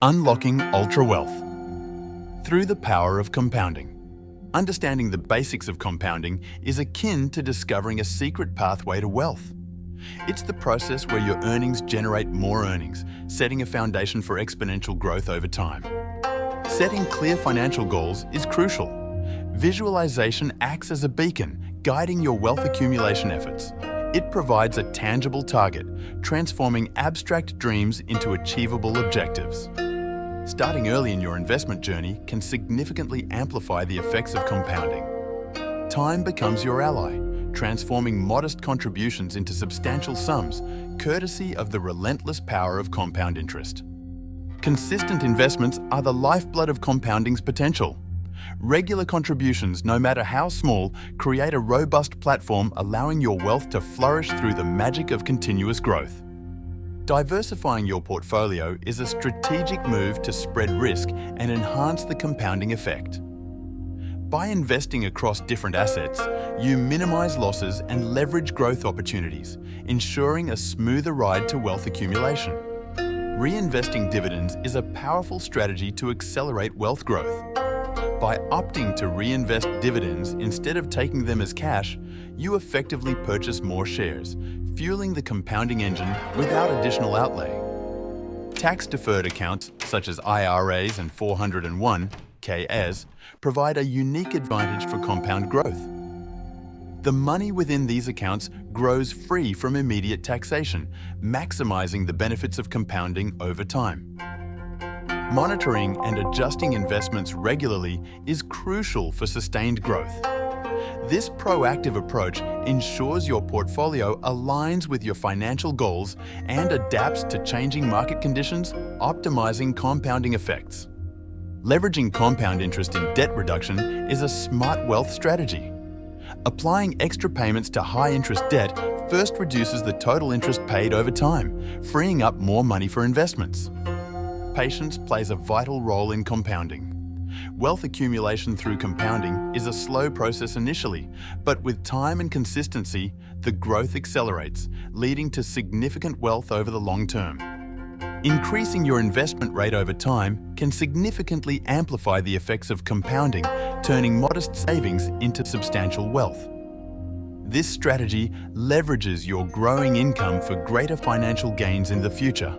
Unlocking Ultra Wealth through the power of compounding. Understanding the basics of compounding is akin to discovering a secret pathway to wealth. It's the process where your earnings generate more earnings, setting a foundation for exponential growth over time. Setting clear financial goals is crucial. Visualization acts as a beacon, guiding your wealth accumulation efforts. It provides a tangible target, transforming abstract dreams into achievable objectives. Starting early in your investment journey can significantly amplify the effects of compounding. Time becomes your ally, transforming modest contributions into substantial sums, courtesy of the relentless power of compound interest. Consistent investments are the lifeblood of compounding's potential. Regular contributions, no matter how small, create a robust platform allowing your wealth to flourish through the magic of continuous growth. Diversifying your portfolio is a strategic move to spread risk and enhance the compounding effect. By investing across different assets, you minimize losses and leverage growth opportunities, ensuring a smoother ride to wealth accumulation. Reinvesting dividends is a powerful strategy to accelerate wealth growth. By opting to reinvest dividends instead of taking them as cash, you effectively purchase more shares, fueling the compounding engine without additional outlay. Tax-deferred accounts such as IRAs and 401(k)s provide a unique advantage for compound growth. The money within these accounts grows free from immediate taxation, maximizing the benefits of compounding over time. Monitoring and adjusting investments regularly is crucial for sustained growth. This proactive approach ensures your portfolio aligns with your financial goals and adapts to changing market conditions, optimizing compounding effects. Leveraging compound interest in debt reduction is a smart wealth strategy. Applying extra payments to high-interest debt first reduces the total interest paid over time, freeing up more money for investments. Patience plays a vital role in compounding. Wealth accumulation through compounding is a slow process initially, but with time and consistency, the growth accelerates, leading to significant wealth over the long term. Increasing your investment rate over time can significantly amplify the effects of compounding, turning modest savings into substantial wealth. This strategy leverages your growing income for greater financial gains in the future.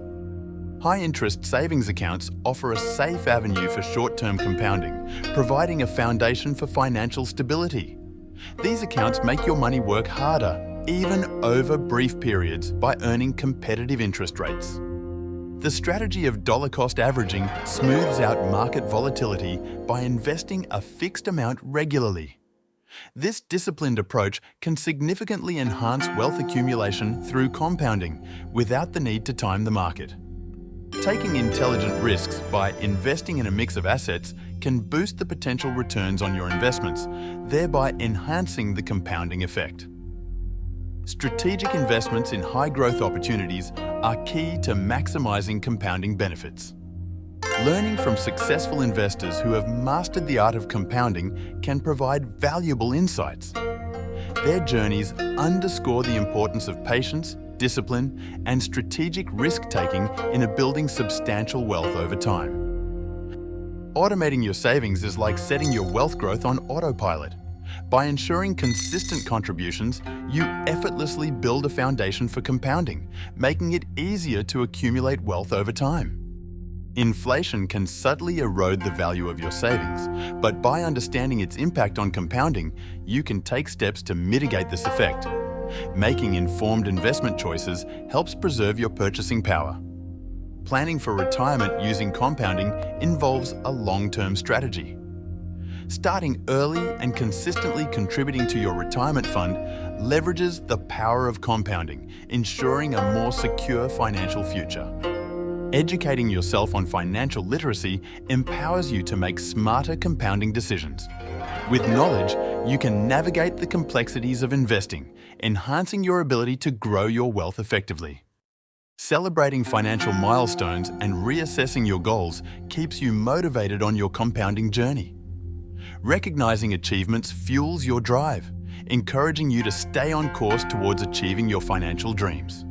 High-interest savings accounts offer a safe avenue for short-term compounding, providing a foundation for financial stability. These accounts make your money work harder, even over brief periods, by earning competitive interest rates. The strategy of dollar-cost averaging smooths out market volatility by investing a fixed amount regularly. This disciplined approach can significantly enhance wealth accumulation through compounding without the need to time the market. Taking intelligent risks by investing in a mix of assets can boost the potential returns on your investments, thereby enhancing the compounding effect. Strategic investments in high-growth opportunities are key to maximizing compounding benefits. Learning from successful investors who have mastered the art of compounding can provide valuable insights. Their journeys underscore the importance of patience, discipline, and strategic risk-taking in building substantial wealth over time. Automating your savings is like setting your wealth growth on autopilot. By ensuring consistent contributions, you effortlessly build a foundation for compounding, making it easier to accumulate wealth over time. Inflation can subtly erode the value of your savings, but by understanding its impact on compounding, you can take steps to mitigate this effect. Making informed investment choices helps preserve your purchasing power. Planning for retirement using compounding involves a long-term strategy. Starting early and consistently contributing to your retirement fund leverages the power of compounding, ensuring a more secure financial future. Educating yourself on financial literacy empowers you to make smarter compounding decisions. With knowledge, you can navigate the complexities of investing, enhancing your ability to grow your wealth effectively. Celebrating financial milestones and reassessing your goals keeps you motivated on your compounding journey. Recognizing achievements fuels your drive, encouraging you to stay on course towards achieving your financial dreams.